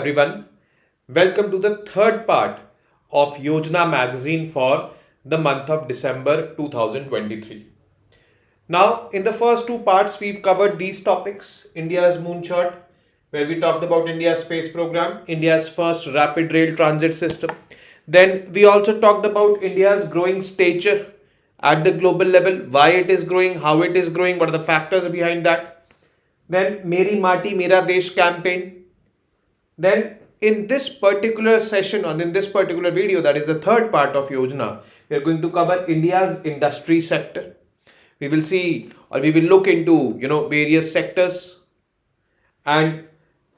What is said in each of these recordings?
everyone. Welcome to the third part of Yojana Magazine for the month of December 2023. Now, in the first two parts, we've covered these topics: India's moonshot, where we talked about India's space program, India's first rapid rail transit system. Then we also talked about India's growing stature at the global level, why it is growing, how it is growing, what are the factors behind that. Then Meri Mati Mera Desh campaign. Then in this particular session, or in this particular video, that is the third part of Yojana, we are going to cover India's industry sector. We will see, or we will look into, various sectors. And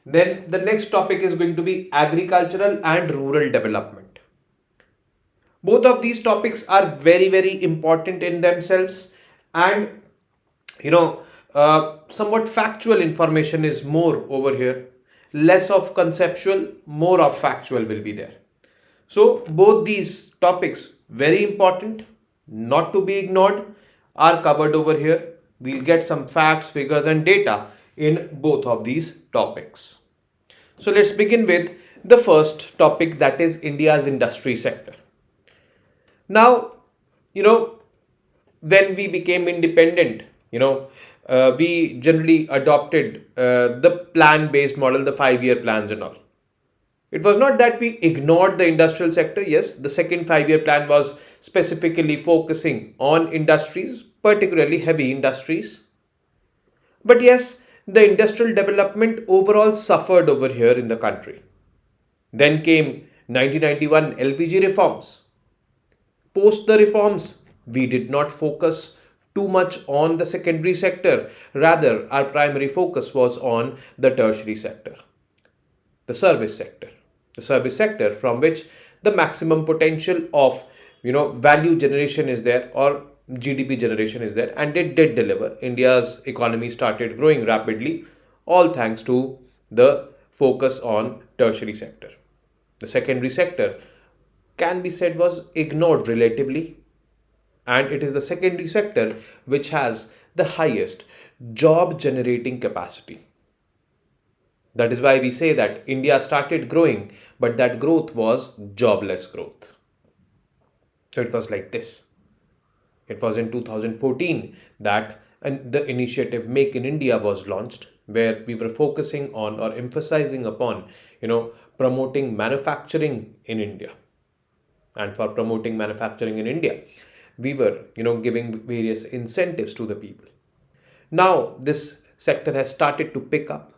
then the next topic is going to be agricultural and rural development. Both of these topics are very, very important in themselves. And, somewhat factual information is more over here. Less of conceptual, more of factual will be there. So both these topics, very important, not to be ignored, are covered over here. We'll get some facts, figures and data in both of these topics. So let's begin with the first topic, that is India's industry sector. Now, when we became independent, we generally adopted the plan-based model, the 5-year plans and all. It was not that we ignored the industrial sector. Yes, the second 5-year plan was specifically focusing on industries, particularly heavy industries. But yes, the industrial development overall suffered over here in the country. Then came 1991 LPG reforms. Post the reforms, we did not focus too much on the secondary sector. Rather, our primary focus was on the tertiary sector, the service sector. The service sector from which the maximum potential of value generation is there, or GDP generation is there, and it did deliver. India's economy started growing rapidly, all thanks to the focus on tertiary sector. The secondary sector can be said was ignored relatively. And it is the secondary sector which has the highest job generating capacity. That is why we say that India started growing, but that growth was jobless growth. So it was like this. It was in 2014 that the initiative Make in India was launched, where we were focusing on or emphasizing upon, promoting manufacturing in India. And for promoting manufacturing in India, we were, giving various incentives to the people. Now, this sector has started to pick up.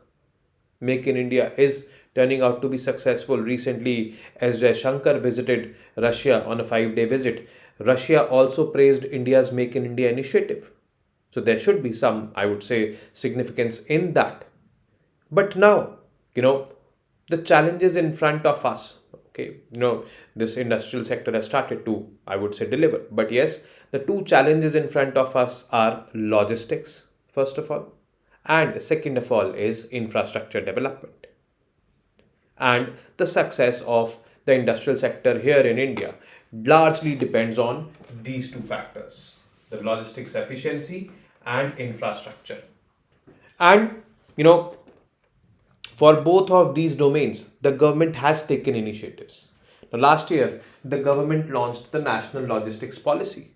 Make in India is turning out to be successful. Recently, as Jaishankar visited Russia on a 5-day visit, Russia also praised India's Make in India initiative. So there should be some, I would say, significance in that. But now, the challenges in front of us, this industrial sector has started to, I would say, deliver. But yes, the two challenges in front of us are logistics, first of all, and second of all is infrastructure development. And the success of the industrial sector here in India largely depends on these two factors, the logistics efficiency and infrastructure. And, for both of these domains, the government has taken initiatives. Now, last year, the government launched the National Logistics Policy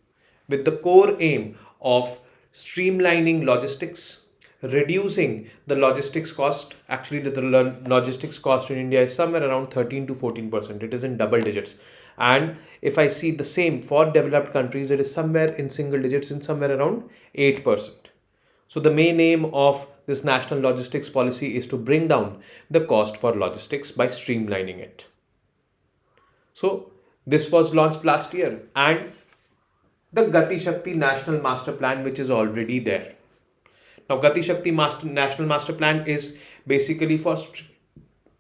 with the core aim of streamlining logistics, reducing the logistics cost. Actually, the logistics cost in India is somewhere around 13 to 14%. It is in double digits. And if I see the same for developed countries, it is somewhere in single digits, in somewhere around 8%. So the main aim of this national logistics policy is to bring down the cost for logistics by streamlining it. So this was launched last year, and the Gati Shakti National Master Plan, which is already there. Now, Gati Shakti National Master Plan is basically for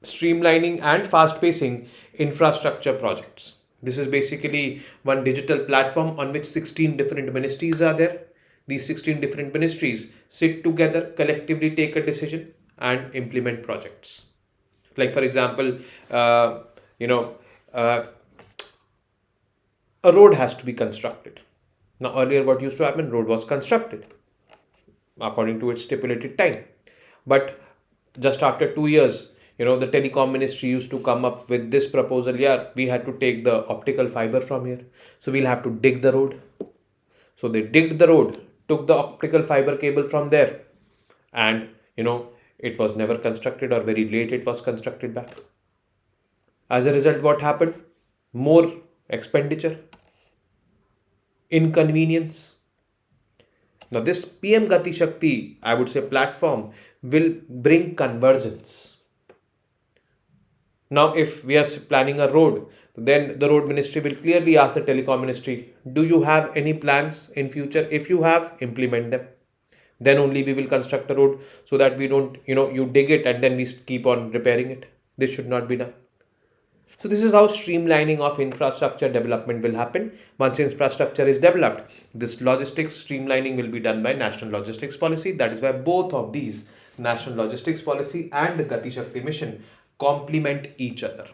streamlining and fast-pacing infrastructure projects. This is basically one digital platform on which 16 different ministries are there. These 16 different ministries sit together, collectively take a decision and implement projects. Like, for example, a road has to be constructed. Now, earlier what used to happen, road was constructed according to its stipulated time. But just after 2 years, the telecom ministry used to come up with this proposal. Yeah, we had to take the optical fiber from here, so we'll have to dig the road. So they digged the road, took the optical fiber cable from there, and it was never constructed, or very late it was constructed back. As a result, what happened? More expenditure, inconvenience. Now this PM Gati Shakti, I would say, platform will bring convergence. Now if we are planning a road, then the road ministry will clearly ask the telecom ministry, do you have any plans in future? If you have, implement them. Then only we will construct a road, so that we don't, you dig it and then we keep on repairing it. This should not be done. So this is how streamlining of infrastructure development will happen. Once infrastructure is developed, this logistics streamlining will be done by National Logistics Policy. That is why both of these, National Logistics Policy and the Gati Shakti Mission, complement each other.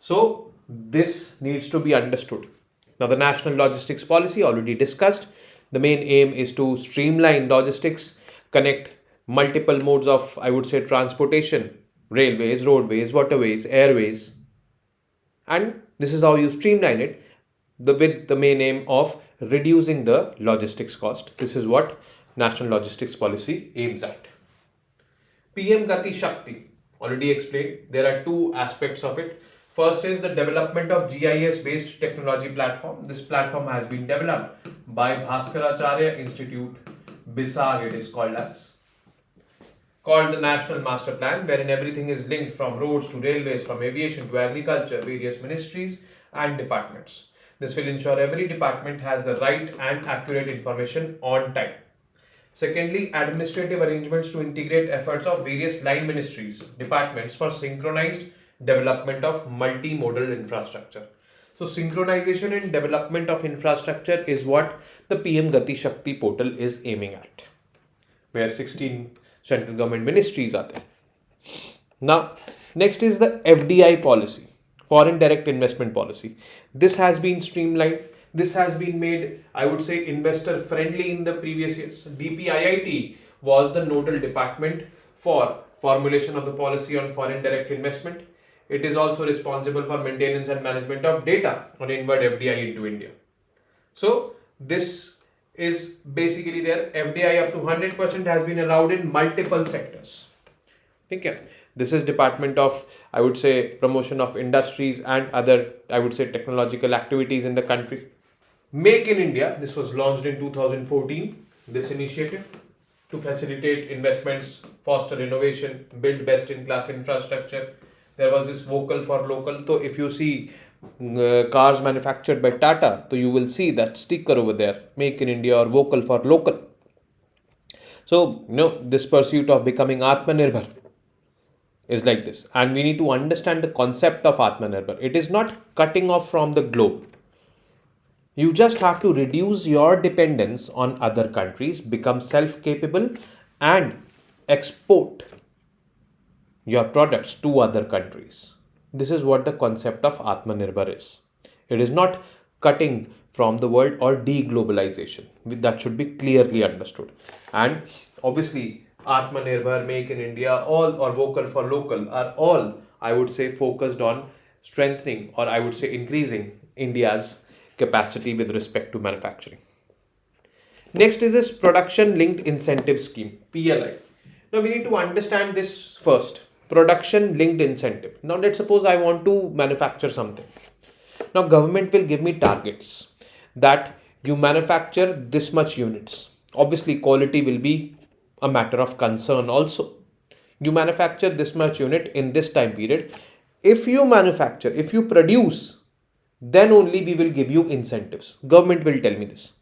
So this needs to be understood. Now the National Logistics Policy, already discussed. The main aim is to streamline logistics, connect multiple modes of, I would say, transportation, railways, roadways, waterways, airways. And this is how you streamline it, with the main aim of reducing the logistics cost. This is what National Logistics Policy aims at. PM Gati Shakti, already explained. There are two aspects of it. First is the development of GIS based technology platform. This platform has been developed by Bhaskaracharya Institute, BISAG it is called the National Master Plan, wherein everything is linked from roads to railways, from aviation to agriculture, various ministries and departments. This will ensure every department has the right and accurate information on time. Secondly, administrative arrangements to integrate efforts of various line ministries, departments for synchronized development of multimodal infrastructure. So synchronization and development of infrastructure is what the PM Gati Shakti portal is aiming at, where 16 central government ministries are there. Now, next is the FDI policy, foreign direct investment policy. This has been streamlined. This has been made, I would say, investor friendly in the previous years. DPIIT was the nodal department for formulation of the policy on foreign direct investment. It is also responsible for maintenance and management of data on inward FDI into India. So this is basically there. FDI up to 100% has been allowed in multiple sectors. Okay. This is Department of, I would say, promotion of industries and other, I would say, technological activities in the country. Make in India, this was launched in 2014, this initiative to facilitate investments, foster innovation, build best-in-class infrastructure. There was this vocal for local. So if you see cars manufactured by Tata, so you will see that sticker over there, Make in India or vocal for local. So, this pursuit of becoming Atmanirbhar is like this. And we need to understand the concept of Atmanirbhar. It is not cutting off from the globe. You just have to reduce your dependence on other countries, become self-capable and export your products to other countries. This is what the concept of Atmanirbhar is. It is not cutting from the world or deglobalization. That should be clearly understood. And obviously, Atmanirbhar, Make in India, all or vocal for local are all, I would say, focused on strengthening or I would say increasing India's capacity with respect to manufacturing. Next is this production linked incentive scheme, PLI. Now we need to understand this first. Production linked incentive. Now let's suppose I want to manufacture something. Now government will give me targets that you manufacture this much units. Obviously quality will be a matter of concern also. You manufacture this much unit in this time period. If you manufacture, if you produce, then only we will give you incentives. Government will tell me this.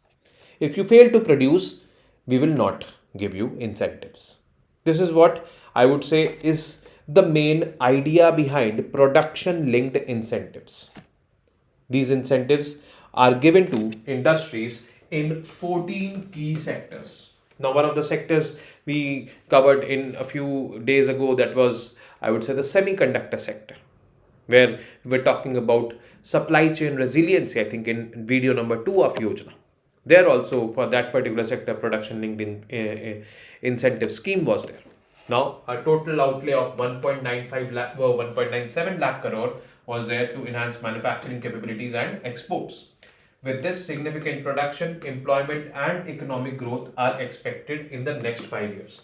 If you fail to produce, we will not give you incentives. This is what I would say is the main idea behind production linked incentives. These incentives are given to industries in 14 key sectors. Now, one of the sectors we covered in a few days ago, that was, I would say, the semiconductor sector, where we were talking about supply chain resiliency, I think in video number 2 of Yojana. There also, for that particular sector, production linked incentive scheme was there. Now, a total outlay of 1.95 lakh, 1.97 lakh crore was there to enhance manufacturing capabilities and exports. With this, significant production, employment, and economic growth are expected in the next 5 years.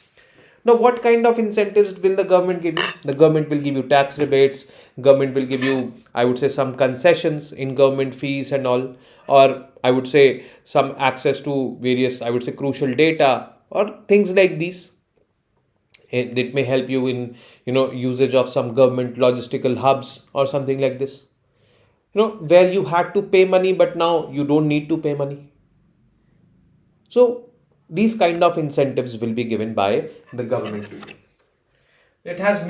Now, what kind of incentives will the government give you? The government will give you tax rebates, government will give you, I would say, some concessions in government fees and all, or I would say some access to various, I would say, crucial data or things like these. It may help you in, usage of some government logistical hubs or something like this. Where you had to pay money, but now you don't need to pay money. So these kind of incentives will be given by the government to you. It has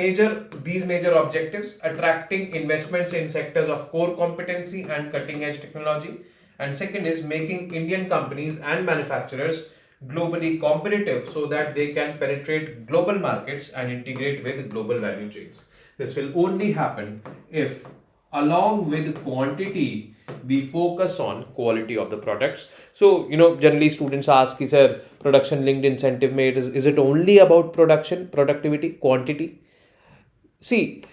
these major objectives: attracting investments in sectors of core competency and cutting edge technology. And second is making Indian companies and manufacturers globally competitive so that they can penetrate global markets and integrate with global value chains. This will only happen if, along with quantity, we focus on quality of the products. So, generally students ask, is a production linked incentive made? Is it only about production, productivity, quantity? See,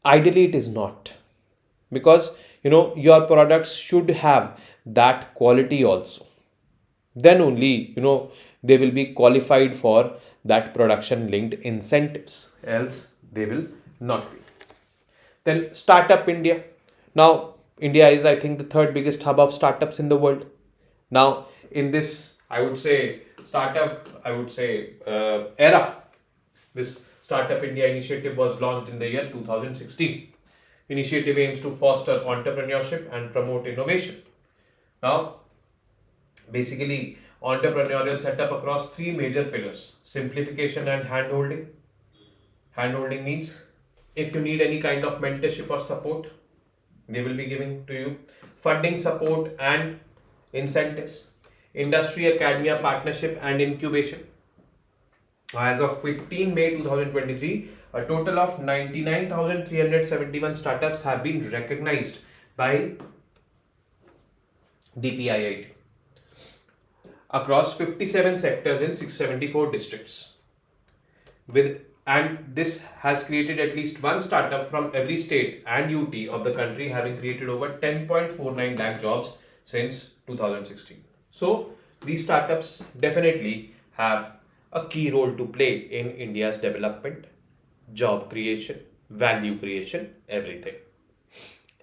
ideally it is not, because your products should have that quality also. Then only they will be qualified for that production linked incentives, else they will not be. Then Startup India. Now, India is, I think, the third biggest hub of startups in the world. Now, in this, I would say, era, this Startup India initiative was launched in the year 2016. Initiative aims to foster entrepreneurship and promote innovation. Now, basically, entrepreneurial setup across three major pillars: simplification and handholding. Handholding means if you need any kind of mentorship or support, they will be giving to you. Funding support and incentives. Industry academia partnership and incubation. As of 15 May 2023, a total of 99,371 startups have been recognized by DPIIT across 57 sectors in 674 districts. And this has created at least one startup from every state and UT of the country, having created over 10.49 lakh jobs since 2016. So these startups definitely have a key role to play in India's development, job creation, value creation, everything.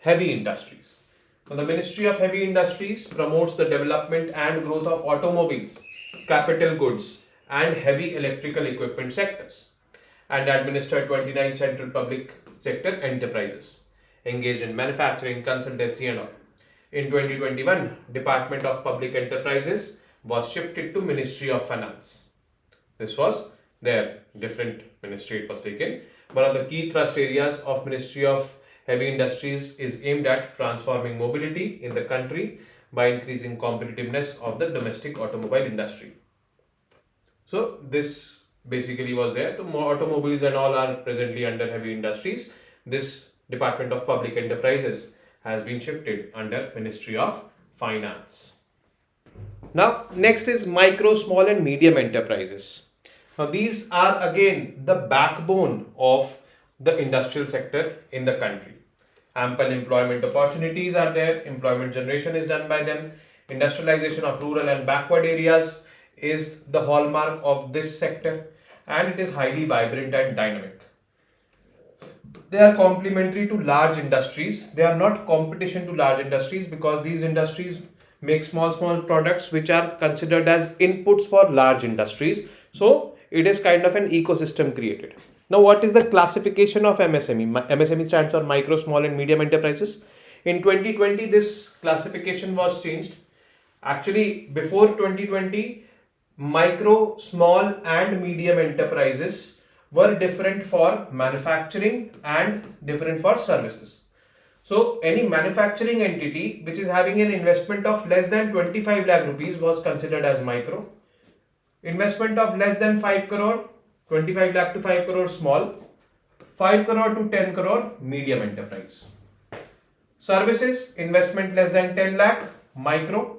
Heavy industries. Now, the Ministry of Heavy Industries promotes the development and growth of automobiles, capital goods, and heavy electrical equipment sectors, and administer 29 central public sector enterprises engaged in manufacturing, consultancy, and all. In 2021, Department of Public Enterprises was shifted to Ministry of Finance. This was their different ministry it was taken. One of the key thrust areas of Ministry of Heavy Industries is aimed at transforming mobility in the country by increasing competitiveness of the domestic automobile industry. So this basically was there. The automobiles and all are presently under heavy industries. This Department of Public Enterprises has been shifted under Ministry of Finance. Now, next is micro, small and medium enterprises. Now, these are again the backbone of the industrial sector in the country. Ample employment opportunities are there. Employment generation is done by them. Industrialization of rural and backward areas is the hallmark of this sector, and it is highly vibrant and dynamic. They are complementary to large industries. They are not competition to large industries, because these industries make small products which are considered as inputs for large industries. So it is kind of an ecosystem created. Now, what is the classification of MSME? MSME stands for micro, small and medium enterprises. In 2020, this classification was changed. Actually, before 2020, micro, small and medium enterprises were different for manufacturing and different for services. So any manufacturing entity which is having an investment of less than 25 lakh rupees was considered as micro. Investment of less than 5 crore, 25 lakh to 5 crore small, 5 crore to 10 crore medium enterprise. Services, investment less than 10 lakh micro,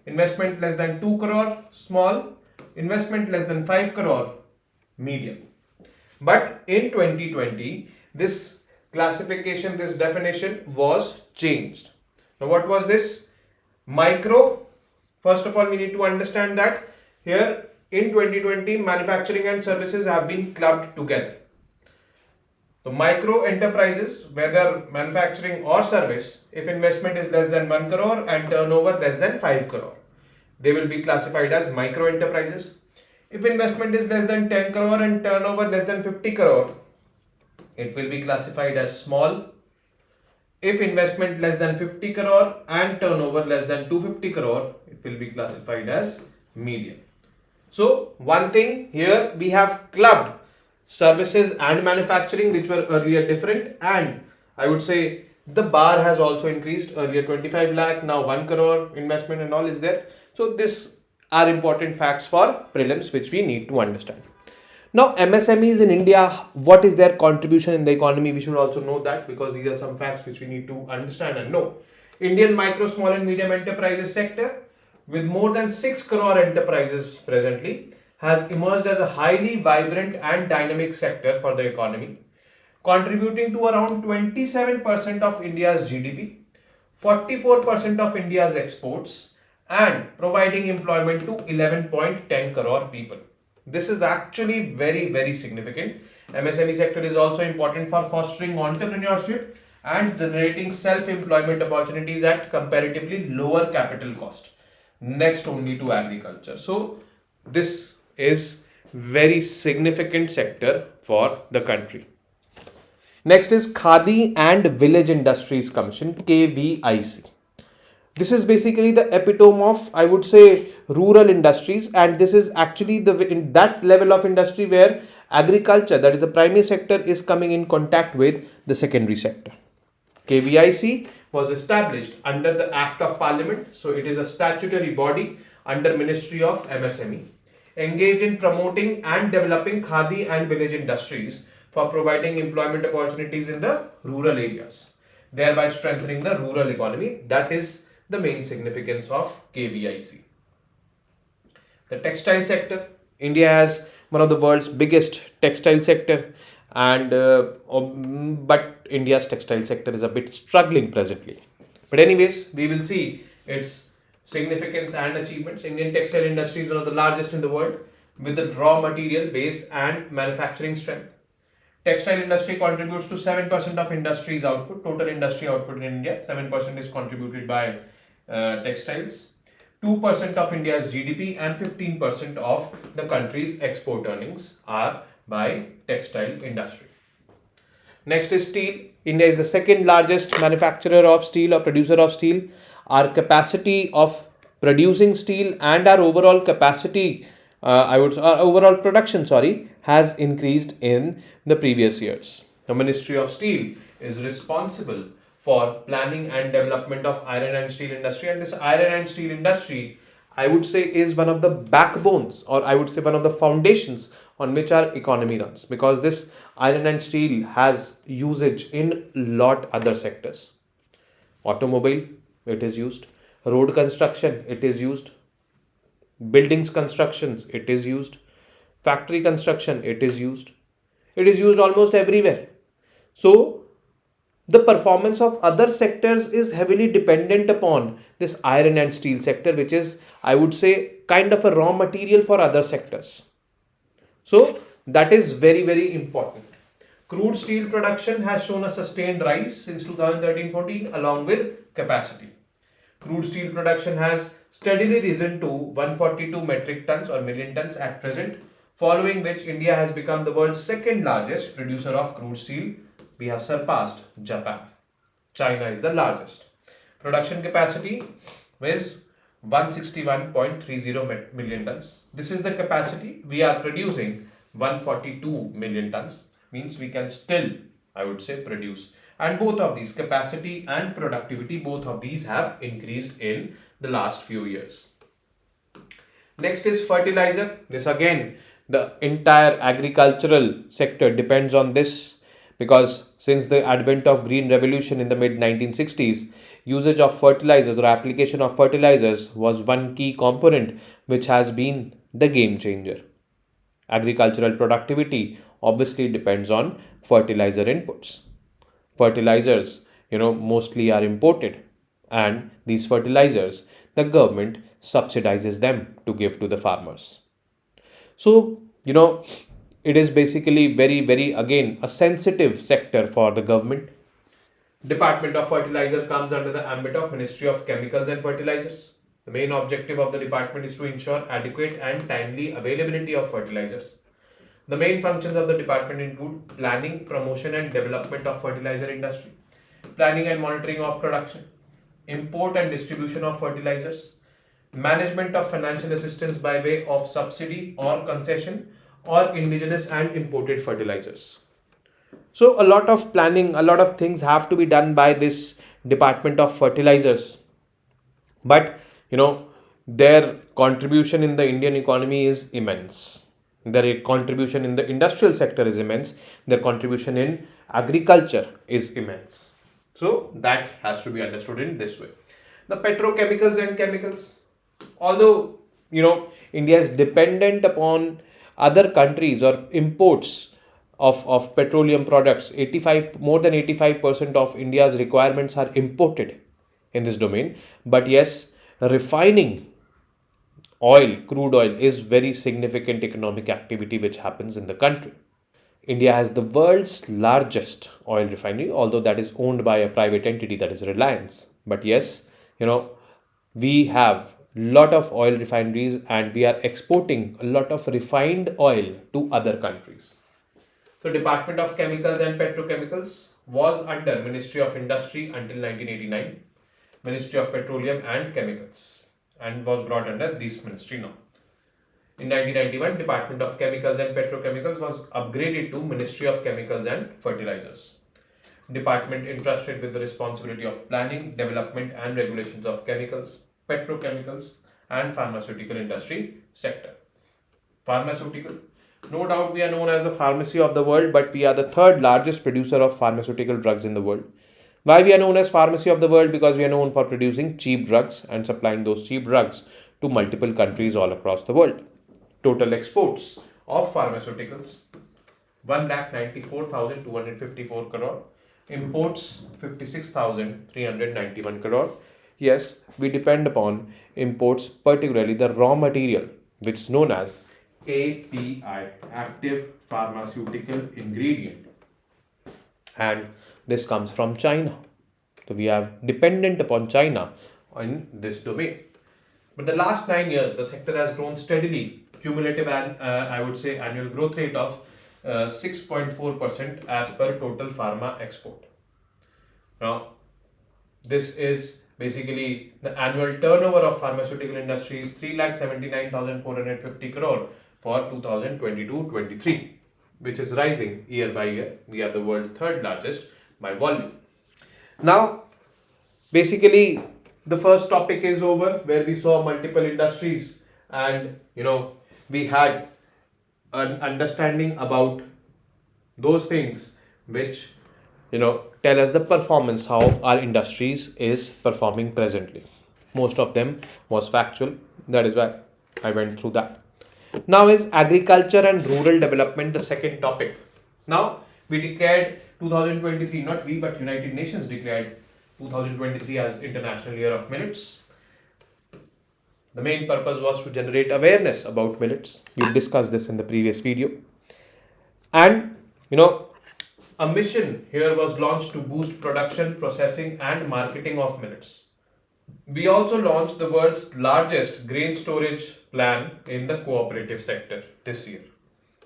investment less than 2 crore small, investment less than 5 crore medium. But in 2020, this classification, this definition was changed. Now, what was this? Micro. First of all, we need to understand that here in 2020, manufacturing and services have been clubbed together. So, micro enterprises, whether manufacturing or service, if investment is less than 1 crore and turnover less than 5 crore, they will be classified as micro enterprises. If investment is less than 10 crore and turnover less than 50 crore, it will be classified as small. If investment less than 50 crore and turnover less than 250 crore, it will be classified as medium. So one thing here, we have clubbed services and manufacturing, which were earlier different, and I would say the bar has also increased. Earlier 25 lakh, now 1 crore investment and all is there. So this are important facts for prelims which we need to understand. Now MSMEs in India, what is their contribution in the economy? We should also know that, because these are some facts which we need to understand and know. Indian micro, small and medium enterprises sector, with more than 6 crore enterprises presently, has emerged as a highly vibrant and dynamic sector for the economy, contributing to around 27% of India's GDP, 44% of India's exports, and providing employment to 11.10 crore people. This is actually very, very significant. MSME sector is also important for fostering entrepreneurship and generating self-employment opportunities at comparatively lower capital cost, next only to agriculture. So this is very significant sector for the country. Next is Khadi and Village Industries Commission, KVIC. This is basically the epitome of, I would say, rural industries, and this is actually in that level of industry where agriculture, that is the primary sector, is coming in contact with the secondary sector. KVIC was established under the Act of Parliament, so it is a statutory body under Ministry of MSME, engaged in promoting and developing Khadi and village industries for providing employment opportunities in the rural areas, thereby strengthening the rural economy. That is the main significance of KVIC. The textile sector. India has one of the world's biggest textile sector, and but India's textile sector is a bit struggling presently. But anyways, we will see its significance and achievements. Indian textile industry is one of the largest in the world, with the raw material base and manufacturing strength. Textile industry contributes to 7% of industry's output. Total industry output in India, 7% is contributed by textiles. 2% of India's GDP and 15% of the country's export earnings are by textile industry. Next is steel. India is the second largest manufacturer of steel or producer of steel. Our capacity of producing steel and our overall capacity, overall production, has increased in the previous years. The Ministry of Steel is responsible for planning and development of iron and steel industry, and this iron and steel industry, I would say, is one of the backbones, or I would say one of the foundations on which our economy runs, because this iron and steel has usage in lot other sectors. Automobile, it is used. Road construction, it is used. Buildings constructions, it is used. Factory construction, it is used. It is used almost everywhere. So the performance of other sectors is heavily dependent upon this iron and steel sector, which is, I would say, kind of a raw material for other sectors. So that is very, very important. Crude steel production has shown a sustained rise since 2013-14 along with capacity. Crude steel production has steadily risen to 142 metric tons or million tons at present, following which India has become the world's second largest producer of crude steel. We have surpassed Japan. China is the largest. Production capacity is 161.30 million tons. This is the capacity. We are producing 142 million tons. Means we can still, I would say, produce. And both of these, capacity and productivity, both of these have increased in the last few years. Next is fertilizer. This again, the entire agricultural sector depends on this, because since the advent of green revolution in the mid 1960s, usage of fertilizers or application of fertilizers was one key component which has been the game changer. Agricultural productivity obviously depends on fertilizer inputs. Fertilizers, mostly are imported, and these fertilizers, the government subsidizes them to give to the farmers. So, it is basically very, very, again, a sensitive sector for the government. Department of Fertilizer comes under the ambit of Ministry of Chemicals and Fertilizers. The main objective of the department is to ensure adequate and timely availability of fertilizers. The main functions of the department include planning, promotion and development of fertilizer industry, planning and monitoring of production, import and distribution of fertilizers, management of financial assistance by way of subsidy or concession or indigenous and imported fertilizers. So a lot of planning, a lot of things have to be done by this Department of Fertilizers. But their contribution in the Indian economy is immense. Their contribution in the industrial sector is immense. Their contribution in agriculture is immense. So that has to be understood in this way. The petrochemicals and chemicals, although India is dependent upon other countries or imports of petroleum products, more than 85% of India's requirements are imported in this domain. But yes, refining crude oil is very significant economic activity which happens in the country. India has the world's largest oil refinery, although that is owned by a private entity, that is Reliance. But yes, we have lot of oil refineries and we are exporting a lot of refined oil to other countries. So Department of Chemicals and Petrochemicals was under Ministry of Industry until 1989, Ministry of Petroleum and Chemicals, and was brought under this ministry now. In 1991, Department of Chemicals and Petrochemicals was upgraded to Ministry of Chemicals and Fertilizers. Department entrusted with the responsibility of planning, development and regulations of chemicals, petrochemicals and pharmaceutical industry sector. Pharmaceutical. No doubt we are known as the pharmacy of the world, but we are the third largest producer of pharmaceutical drugs in the world. Why we are known as pharmacy of the world? Because we are known for producing cheap drugs and supplying those cheap drugs to multiple countries all across the world. Total exports of pharmaceuticals 1,94,254 crore. Imports 56,391 crore. Yes, we depend upon imports, particularly the raw material, which is known as API, active pharmaceutical ingredient, and this comes from China. So we are dependent upon China in this domain. But the last 9 years, the sector has grown steadily, cumulative and I would say annual growth rate of 6.4% as per total pharma export. Now, this is basically the annual turnover of pharmaceutical industry is 3,79,450 crore for 2022-23, which is rising year by year. We are the world's third largest by volume. Now, basically, the first topic is over, where we saw multiple industries and we had an understanding about those things which tell us the performance, how our industries is performing presently. Most of them was factual, that is why I went through that. Now is agriculture and rural development the second topic. Now we declared 2023, not we but United Nations declared 2023 as International Year of Millets. The main purpose was to generate awareness about millets. We discussed this in the previous video. And a mission here was launched to boost production, processing and marketing of millets. We also launched the world's largest grain storage plan in the cooperative sector this year.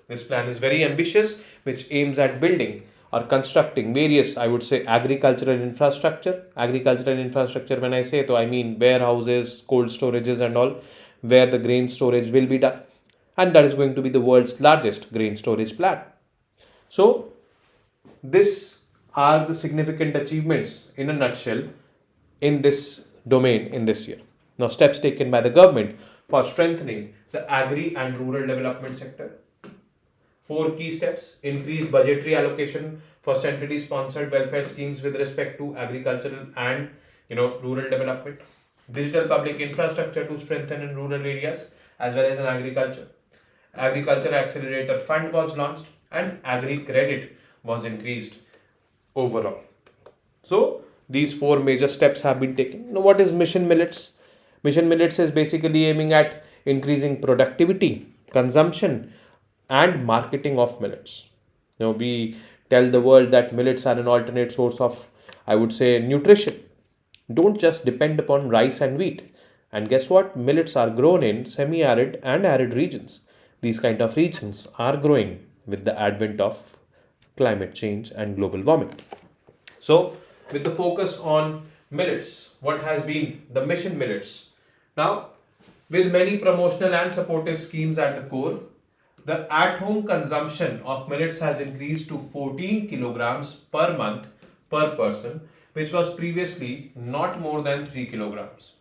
This plan is very ambitious, which aims at building or constructing various, I would say, agricultural infrastructure. Agricultural infrastructure, when I say so, I mean warehouses, cold storages and all, where the grain storage will be done. And that is going to be the world's largest grain storage plant. So, these are the significant achievements in a nutshell in this domain in this year. Now, steps taken by the government for strengthening the agri and rural development sector. 4 key steps: increased budgetary allocation for centrally sponsored welfare schemes with respect to agricultural and rural development. Digital public infrastructure to strengthen in rural areas as well as in agriculture. Agriculture Accelerator Fund was launched, and Agri Credit was increased overall. So these four major steps have been taken. Now, what is Mission Millets? Mission Millets is basically aiming at increasing productivity, consumption, and marketing of millets. We tell the world that millets are an alternate source of, I would say, nutrition. Don't just depend upon rice and wheat. And guess what? Millets are grown in semi-arid and arid regions. These kind of regions are growing with the advent of climate change and global warming. So, with the focus on millets, what has been the Mission Millets? Now, with many promotional and supportive schemes at the core, the at-home consumption of millets has increased to 14 kilograms per month per person, which was previously not more than 3 kilograms.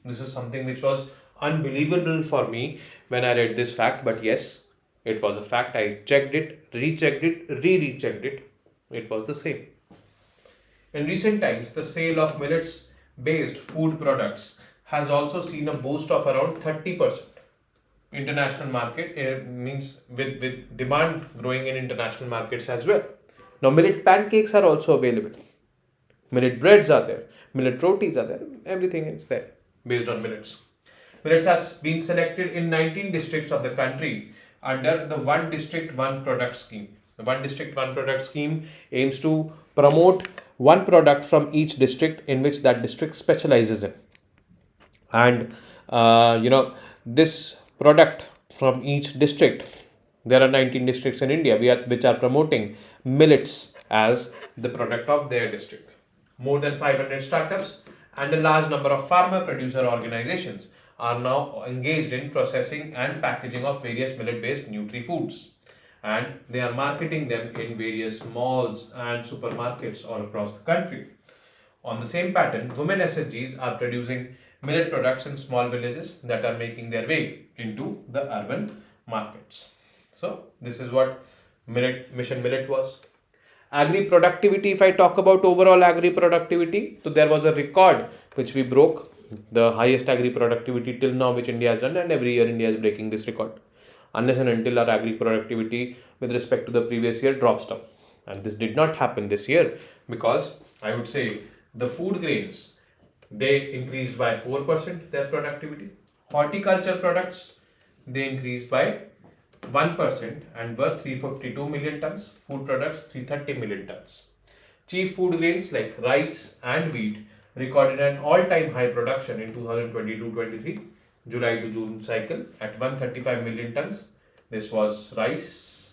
This is something which was unbelievable for me when I read this fact, but yes, it was a fact. I checked it, rechecked it, rechecked it. It was the same. In recent times, the sale of millets based food products has also seen a boost of around 30%. International market means with demand growing in international markets as well. Now, millet pancakes are also available. Millet breads are there. Millet rotis are there. Everything is there based on millets. Millets have been selected in 19 districts of the country under the One District, One Product scheme. The One District, One Product scheme aims to promote one product from each district in which that district specializes in. And, this product from each district, there are 19 districts in India which are promoting millets as the product of their district. More than 500 startups and a large number of farmer producer organizations are now engaged in processing and packaging of various millet-based nutri-foods. And they are marketing them in various malls and supermarkets all across the country. On the same pattern, women SHGs are producing millet products in small villages that are making their way into the urban markets. So, this is what Mission Millet was. Agri Productivity, if I talk about overall Agri Productivity, so there was a record which we broke, the highest Agri Productivity till now which India has done, and every year India is breaking this record. Unless and until our Agri Productivity with respect to the previous year drops down. And this did not happen this year because I would say the food grains, they increased by 4% their productivity. Horticulture products, they increased by 1% and were 352 million tons. Food products, 330 million tons. Chief food grains like rice and wheat recorded an all-time high production in 2022-23, July to June cycle at 135 million tons. This was rice,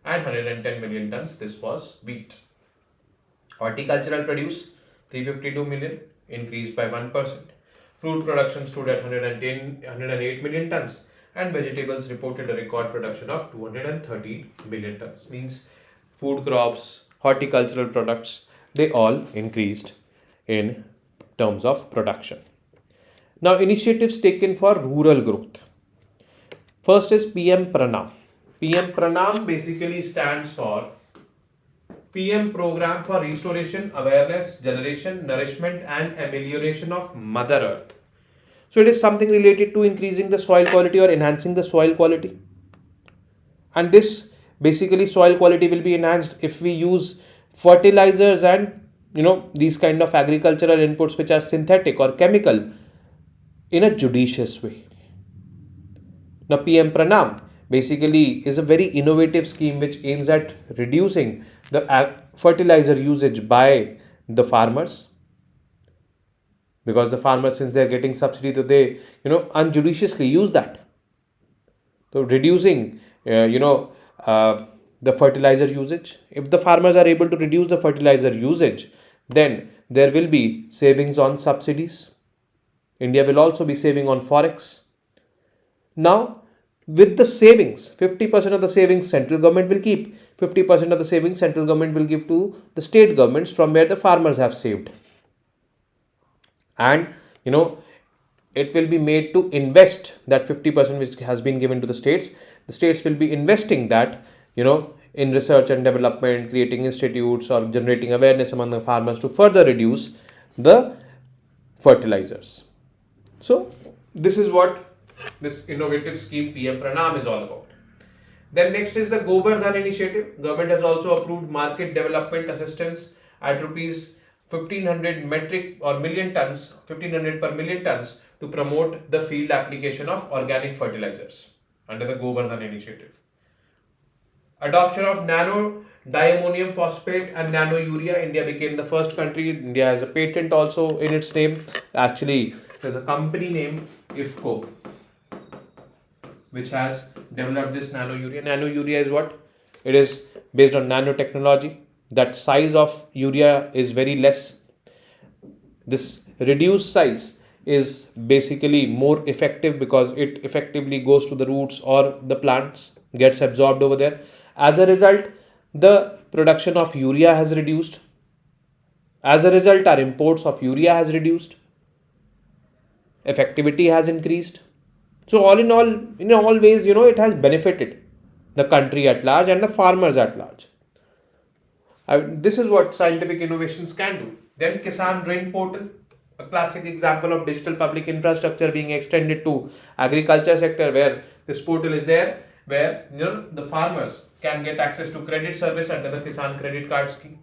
and 110 million tons. This was wheat. Horticultural produce 352 million, increased by 1%. Fruit production stood at 108 million tons, and vegetables reported a record production of 213 million tons. Means food crops, horticultural products, they all increased in terms of production. Now, initiatives taken for rural growth. First is PM Pranam. PM Pranam basically stands for PM Program for Restoration, Awareness, Generation, Nourishment and Amelioration of Mother Earth. So, it is something related to increasing the soil quality or enhancing the soil quality. And this basically soil quality will be enhanced if we use fertilizers and these kind of agricultural inputs which are synthetic or chemical in a judicious way. Now, PM Pranam basically is a very innovative scheme which aims at reducing the fertilizer usage by the farmers, because the farmers, since they are getting subsidy, so they unjudiciously use that. So reducing the fertilizer usage. If the farmers are able to reduce the fertilizer usage, then there will be savings on subsidies. India will also be saving on forex. Now, with the savings, 50% of the savings central government will keep. 50% of the savings central government will give to the state governments from where the farmers have saved. And, it will be made to invest that 50% which has been given to the states. The states will be investing that, in research and development, creating institutes or generating awareness among the farmers to further reduce the fertilizers. So, this is what this innovative scheme PM Pranam is all about. Then next is the Govardhan Initiative. Government has also approved market development assistance at rupees 1500 metric or million tons, 1500 per million tons to promote the field application of organic fertilizers under the Govardhan Initiative. Adoption of nano diammonium phosphate and nano urea. India became the first country. India has a patent also in its name. Actually, there's a company named IFCO which has developed this nano urea. Nano urea is what? It is based on nanotechnology. That size of urea is very less. This reduced size is basically more effective because it effectively goes to the roots or the plants, gets absorbed over there. As a result, the production of urea has reduced. As a result, our imports of urea has reduced. Effectivity has increased. So all in all ways, it has benefited the country at large and the farmers at large. This is what scientific innovations can do. Then Kisan Rin Portal, a classic example of digital public infrastructure being extended to agriculture sector, where this portal is there, where the farmers can get access to credit service under the Kisan credit card scheme.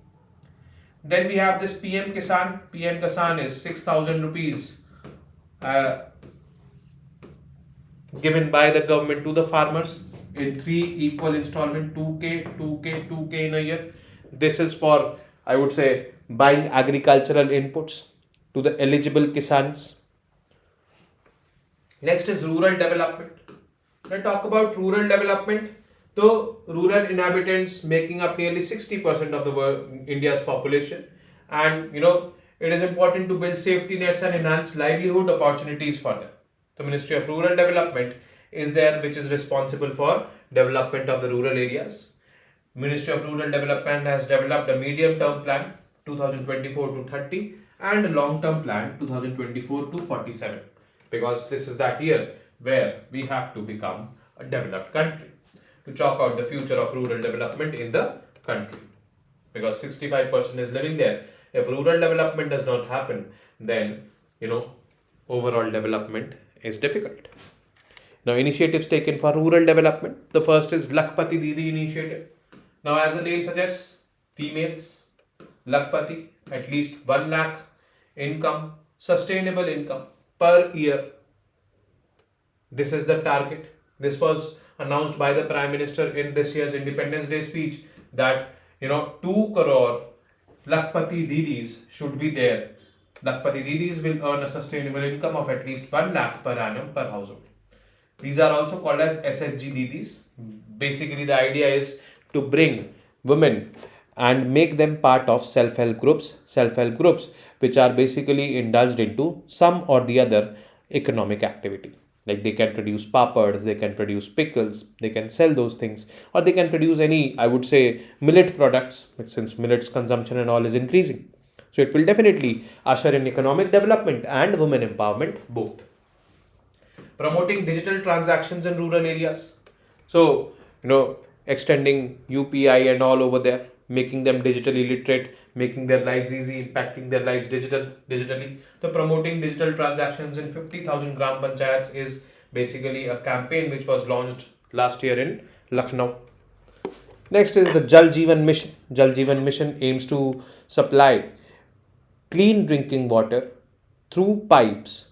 Then we have this PM Kisan. PM Kisan is 6,000 rupees given by the government to the farmers in 3 equal installment, 2k 2k 2k in a year. This is for, I would say, buying agricultural inputs to the eligible kisans. Next is rural development. When I talk about rural development, so rural inhabitants making up nearly 60% of the India's population, and it is important to build safety nets and enhance livelihood opportunities for them. The Ministry of Rural Development is there, which is responsible for development of the rural areas. Ministry of Rural Development has developed a medium-term plan 2024 to 30 and a long-term plan 2024 to 47, because this is that year where we have to become a developed country to chalk out the future of rural development in the country, because 65% is living there. If rural development does not happen, then overall development is difficult. Now, initiatives taken for rural development. The first is Lakpati Didi Initiative. Now, as the name suggests, females, Lakpati, at least 1 lakh income, sustainable income per year. This is the target. This was announced by the Prime Minister in this year's Independence Day speech, that 2 crore Lakpati Didis should be there. Lakpati Didis will earn a sustainable income of at least 1 lakh per annum per household. These are also called as SHG Didis. Basically, the idea is to bring women and make them part of self-help groups which are basically indulged into some or the other economic activity. Like they can produce papads, they can produce pickles, they can sell those things, or they can produce any, I would say, millet products, since millets consumption and all is increasing. So it will definitely usher in economic development and women empowerment both. Promoting digital transactions in rural areas. So, extending UPI and all over there, making them digitally literate, making their lives easy, impacting their lives digitally. So promoting digital transactions in 50,000 gram panchayats is basically a campaign which was launched last year in Lucknow. Next is the Jal Jeevan Mission. Jal Jeevan Mission aims to supply clean drinking water through pipes,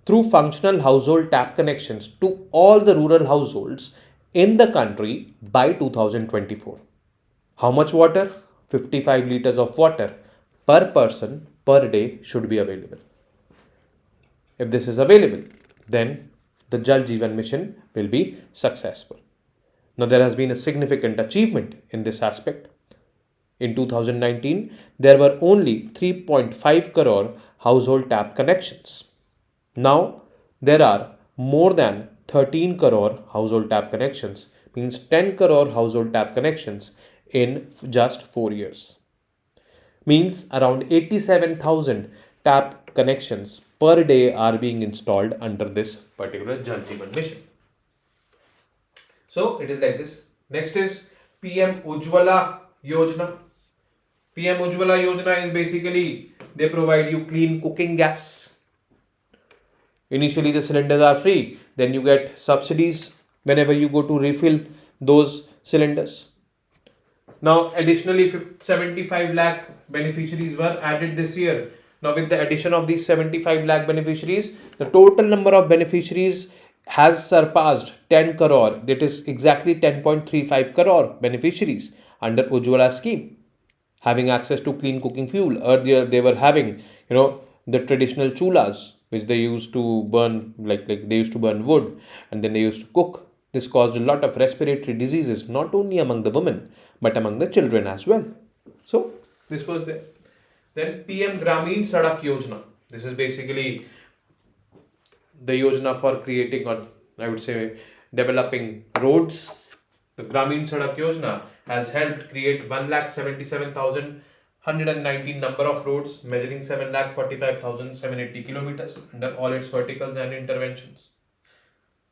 through functional household tap connections to all the rural households in the country by 2024. How much water? 55 liters of water per person per day should be available. If this is available, then the Jal Jeevan Mission will be successful. Now, there has been a significant achievement in this aspect. In 2019, there were only 3.5 crore household tap connections. Now, there are more than 13 crore household tap connections, means 10 crore household tap connections in just 4 years. Means around 87,000 tap connections per day are being installed under this particular Jal Jeevan Mission. So it is like this. Next is PM Ujjwala Yojana. PM Ujjwala Yojana is basically they provide you clean cooking gas. Initially the cylinders are free, then you get subsidies whenever you go to refill those cylinders. Now, additionally, 75 lakh beneficiaries were added this year. Now, with the addition of these 75 lakh beneficiaries, the total number of beneficiaries has surpassed 10 crore. That is exactly 10.35 crore beneficiaries under Ujjwala scheme, having access to clean cooking fuel. Earlier, they were having, the traditional chulas, which they used to burn, like they used to burn wood, and then they used to cook. This caused a lot of respiratory diseases, not only among the women, but among the children as well. So, this was there. Then PM Gramin Sadak Yojana. This is basically the Yojana for creating, or I would say developing roads. The Gramin Sadak Yojana has helped create 1,77,119 number of roads, measuring 7,45,780 kilometers under all its verticals and interventions.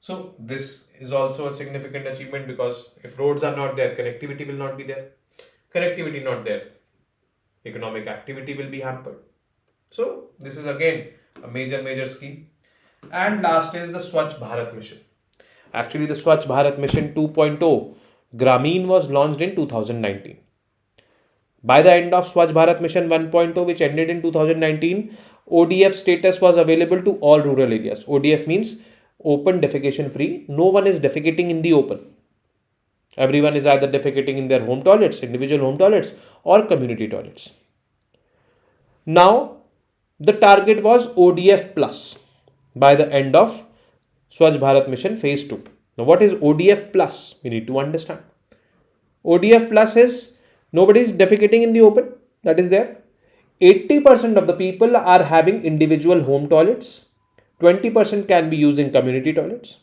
So this is also a significant achievement, because if roads are not there, connectivity will not be there. Connectivity not there, economic activity will be hampered. So this is again a major scheme. And last is the Swachh Bharat Mission. Actually, the Swachh Bharat Mission 2.0 Gramin was launched in 2019. By the end of Swachh Bharat Mission 1.0, which ended in 2019, ODF status was available to all rural areas. ODF means open defecation free. No one is defecating in the open. Everyone is either defecating in their home toilets, individual home toilets, or community toilets. Now, the target was ODF plus by the end of Swachh Bharat Mission phase 2. Now, what is ODF plus? We need to understand. ODF plus is nobody is defecating in the open. That is there. 80% of the people are having individual home toilets. 20% can be used in community toilets.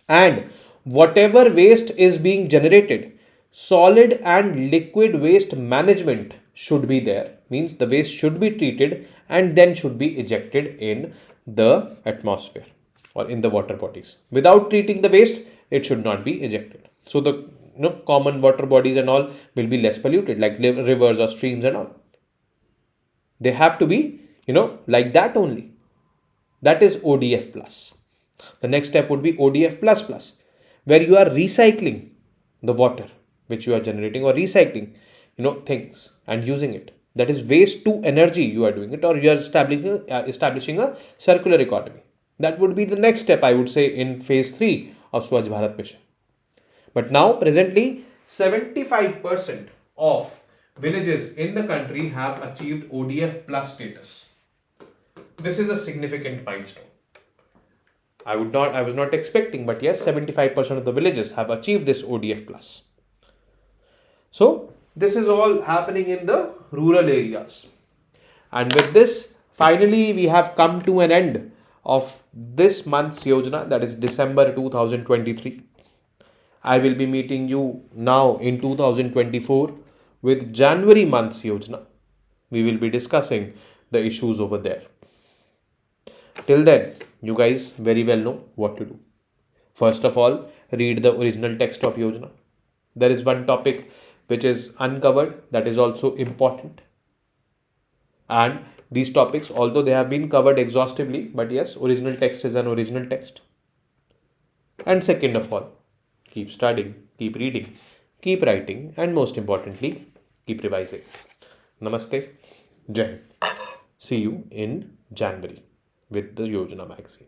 And whatever waste is being generated, solid and liquid waste management should be there. Means the waste should be treated and then should be ejected in the atmosphere or in the water bodies. Without treating the waste, it should not be ejected. So the common water bodies and all will be less polluted, like rivers or streams and all. They have to be, like that only. That is ODF plus. The next step would be ODF plus plus, where you are recycling the water which you are generating, or recycling, things and using it. That is waste to energy you are doing it, or you are establishing a circular economy. That would be the next step, I would say, in phase 3 of Swachh Bharat Mission. But now, presently, 75% of villages in the country have achieved ODF plus status. This is a significant milestone. I was not expecting, but yes, 75% of the villages have achieved this ODF plus. So, this is all happening in the rural areas. And with this, finally, we have come to an end of this month's Yojana, that is December 2023. I will be meeting you now in 2024 with January month's Yojana. We will be discussing the issues over there. Till then, you guys very well know what to do. First of all, read the original text of Yojana. There is one topic which is uncovered that is also important. And these topics, although they have been covered exhaustively, but yes, original text is an original text. And second of all, keep studying, keep reading, keep writing, and most importantly, keep revising. Namaste. Jai Hind. See you in January with the Yojana Magazine.